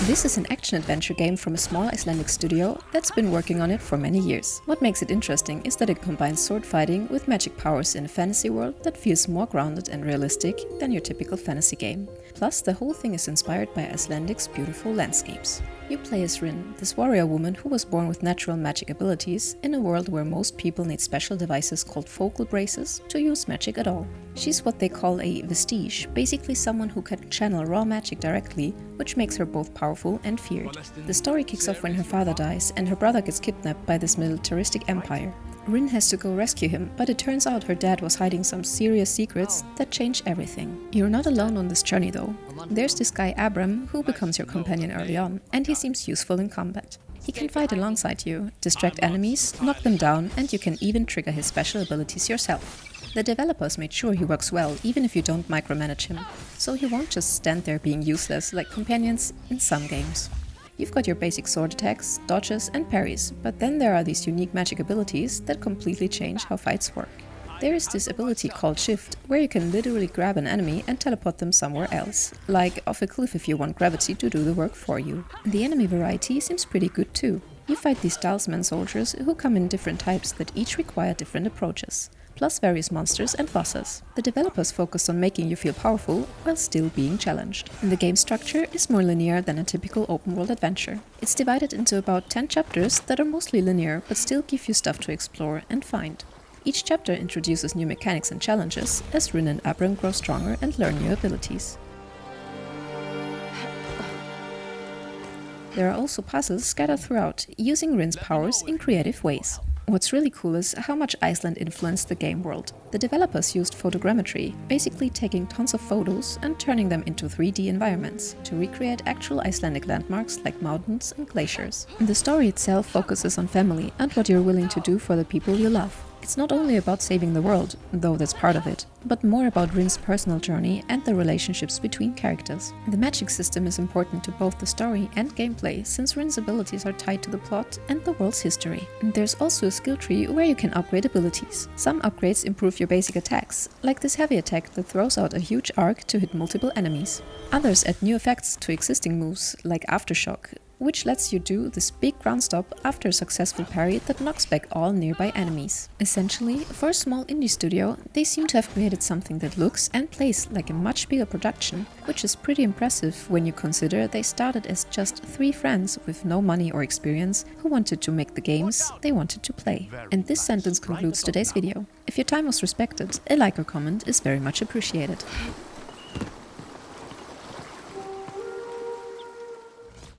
This is an action-adventure game from a small Icelandic studio that's been working on it for many years. What makes it interesting is that it combines sword fighting with magic powers in a fantasy world that feels more grounded and realistic than your typical fantasy game. Plus, the whole thing is inspired by Icelandic's beautiful landscapes. You play as Rin, this warrior woman who was born with natural magic abilities in a world where most people need special devices called focal braces to use magic at all. She's what they call a vestige, basically someone who can channel raw magic directly, which makes her both powerful and feared. The story kicks off when her father dies and her brother gets kidnapped by this militaristic empire. Rin has to go rescue him, but it turns out her dad was hiding some serious secrets that change everything. You're not alone on this journey though. There's this guy Abram who becomes your companion early on, and he seems useful in combat. He can fight alongside you, distract enemies, knock them down, and you can even trigger his special abilities yourself. The developers made sure he works well even if you don't micromanage him, so he won't just stand there being useless like companions in some games. You've got your basic sword attacks, dodges and parries, but then there are these unique magic abilities that completely change how fights work. There is this ability called Shift, where you can literally grab an enemy and teleport them somewhere else, like off a cliff if you want gravity to do the work for you. The enemy variety seems pretty good too. You fight these talisman soldiers who come in different types that each require different approaches, plus various monsters and bosses. The developers focus on making you feel powerful while still being challenged. The game structure is more linear than a typical open-world adventure. It's divided into about 10 chapters that are mostly linear but still give you stuff to explore and find. Each chapter introduces new mechanics and challenges as Rin and Abram grow stronger and learn new abilities. There are also puzzles scattered throughout, using Rin's powers in creative ways. What's really cool is how much Iceland influenced the game world. The developers used Photogrammetery, basically taking tons of photos and turning them into 3D environments to recreate actual Icelandic landmarks like mountains and glaciers. The story itself focuses on family and what you're willing to do for the people you love. It's not only about saving the world, though that's part of it, but more about Rin's personal journey and the relationships between characters. The magic system is important to both the story and gameplay, since Rin's abilities are tied to the plot and the world's history. And there's also a skill tree where you can upgrade abilities. Some upgrades improve your basic attacks, like this heavy attack that throws out a huge arc to hit multiple enemies. Others add new effects to existing moves, like Aftershock, which lets you do this big ground stop after a successful parry that knocks back all nearby enemies. Essentially, for a small indie studio, they seem to have created something that looks and plays like a much bigger production, which is pretty impressive when you consider they started as just 3 friends with no money or experience who wanted to make the games they wanted to play. And this sentence concludes today's video. If your time was respected, a like or comment is very much appreciated.